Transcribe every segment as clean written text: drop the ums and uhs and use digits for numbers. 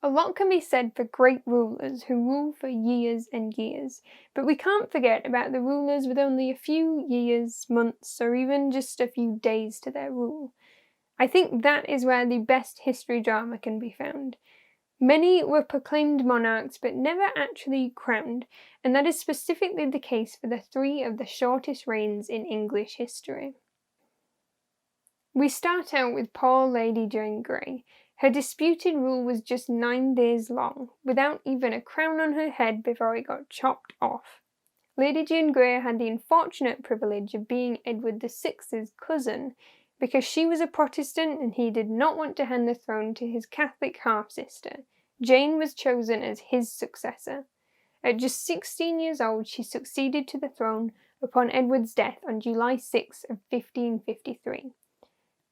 A lot can be said for great rulers who rule for years and years, but we can't forget about the rulers with only a few years, months, or even just a few days to their rule. I think that is where the best history drama can be found. Many were proclaimed monarchs but never actually crowned, and that is specifically the case for the three of the shortest reigns in English history. We start out with poor Lady Jane Grey. Her disputed rule was just 9 days long, without even a crown on her head before it got chopped off. Lady Jane Grey had the unfortunate privilege of being Edward VI's cousin, because she was a Protestant and he did not want to hand the throne to his Catholic half-sister. Jane was chosen as his successor. At just 16 years old, she succeeded to the throne upon Edward's death on July 6 of 1553.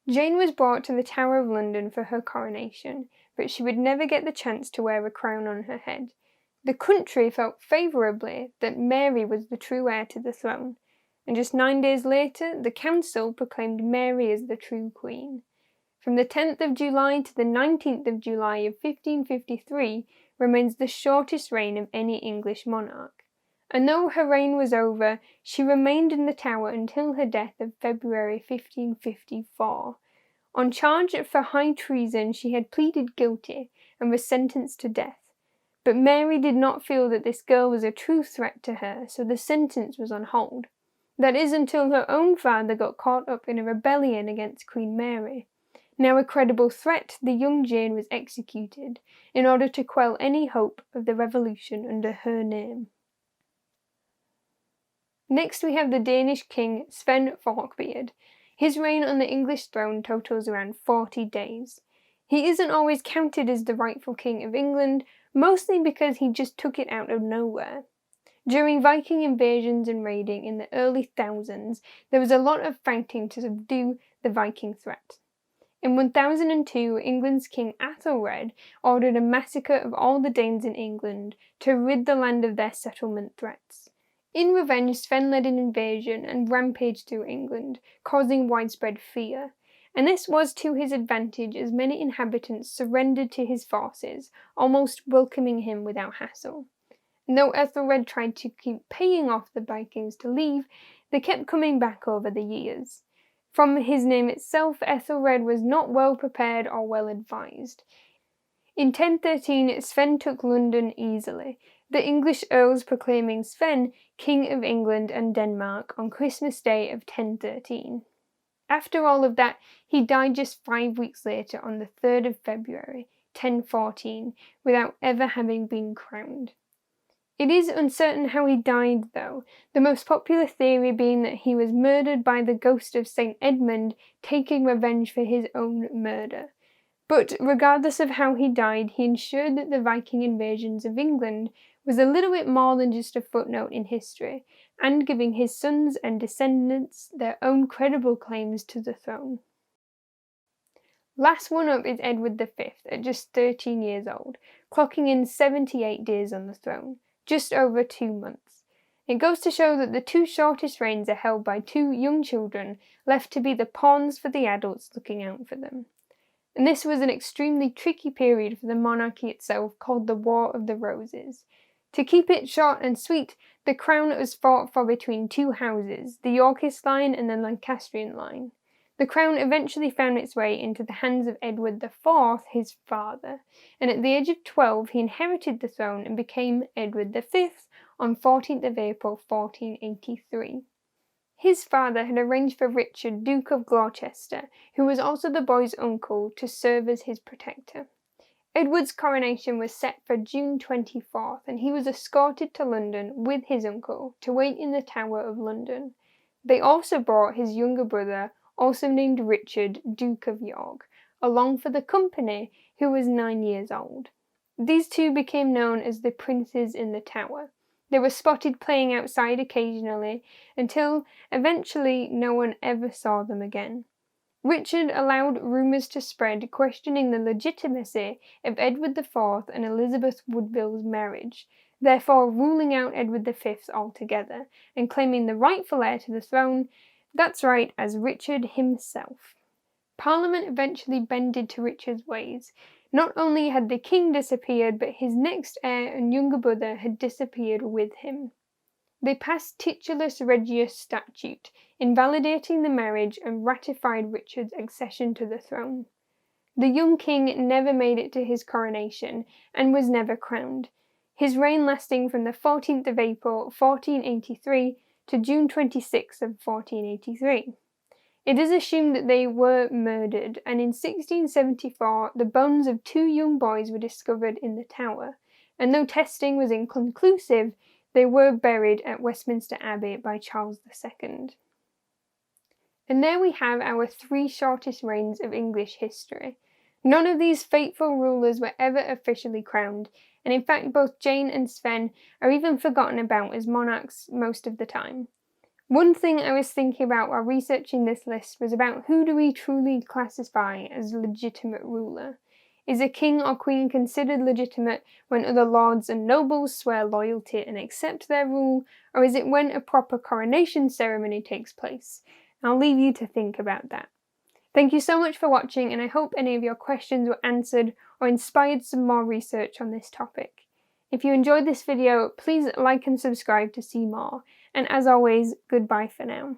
Jane was brought to the Tower of London for her coronation, but she would never get the chance to wear a crown on her head. The country felt favourably that Mary was the true heir to the throne, and just 9 days later, the council proclaimed Mary as the true queen. From the 10th of July to the 19th of July of 1553 remains the shortest reign of any English monarch. And though her reign was over, she remained in the Tower until her death of February 1554. On charge for high treason, she had pleaded guilty and was sentenced to death. But Mary did not feel that this girl was a true threat to her, so the sentence was on hold. That is until her own father got caught up in a rebellion against Queen Mary. Now a credible threat, the young Jane was executed in order to quell any hope of the revolution under her name. Next we have the Danish king Sven Forkbeard. His reign on the English throne totals around 40 days. He isn't always counted as the rightful king of England, mostly because he just took it out of nowhere. During Viking invasions and raiding in the early thousands, there was a lot of fighting to subdue the Viking threat. In 1002, England's King Ethelred ordered a massacre of all the Danes in England to rid the land of their settlement threats. In revenge, Sven led an invasion and rampaged through England, causing widespread fear. And this was to his advantage, as many inhabitants surrendered to his forces, almost welcoming him without hassle. And though Ethelred tried to keep paying off the Vikings to leave, they kept coming back over the years. From his name itself, Ethelred was not well prepared or well advised. In 1013, Sven took London easily, the English earls proclaiming Sven King of England and Denmark on Christmas Day of 1013. After all of that, he died just 5 weeks later on the 3rd of February, 1014, without ever having been crowned. It is uncertain how he died, though, the most popular theory being that he was murdered by the ghost of St. Edmund taking revenge for his own murder. But regardless of how he died, he ensured that the Viking invasions of England was a little bit more than just a footnote in history, and giving his sons and descendants their own credible claims to the throne. Last one up is Edward V at just 13 years old, clocking in 78 days on the throne, just over 2 months. It goes to show that the two shortest reigns are held by two young children left to be the pawns for the adults looking out for them. And this was an extremely tricky period for the monarchy itself, called the War of the Roses. To keep it short and sweet, the crown was fought for between two houses, the Yorkist line and the Lancastrian line. The crown eventually found its way into the hands of Edward IV, his father, and at the age of 12 he inherited the throne and became Edward V on 14th of April 1483. His father had arranged for Richard, Duke of Gloucester, who was also the boy's uncle, to serve as his protector. Edward's coronation was set for June 24th, and he was escorted to London with his uncle to wait in the Tower of London. They also brought his younger brother, also named Richard, Duke of York, along for the company, who was 9 years old. These two became known as the Princes in the Tower. They were spotted playing outside occasionally, until eventually no one ever saw them again. Richard allowed rumours to spread questioning the legitimacy of Edward IV and Elizabeth Woodville's marriage, therefore ruling out Edward V altogether, and claiming the rightful heir to the throne, that's right, as Richard himself. Parliament eventually bended to Richard's ways, Not only had the king disappeared, but his next heir and younger brother had disappeared with him. They passed Titulus Regius Statute, invalidating the marriage and ratified Richard's accession to the throne. The young king never made it to his coronation and was never crowned, his reign lasting from the 14th of April 1483 to June 26 of 1483. It is assumed that they were murdered, and in 1674 the bones of 2 young boys were discovered in the Tower, and though testing was inconclusive, they were buried at Westminster Abbey by Charles II. And there we have our 3 shortest reigns of English history. None of these fateful rulers were ever officially crowned, and in fact both Jane and Sven are even forgotten about as monarchs most of the time. One thing I was thinking about while researching this list was about who do we truly classify as legitimate ruler? Is a king or queen considered legitimate when other lords and nobles swear loyalty and accept their rule, or is it when a proper coronation ceremony takes place? I'll leave you to think about that. Thank you so much for watching, and I hope any of your questions were answered or inspired some more research on this topic. If you enjoyed this video, please like and subscribe to see more, and as always, goodbye for now.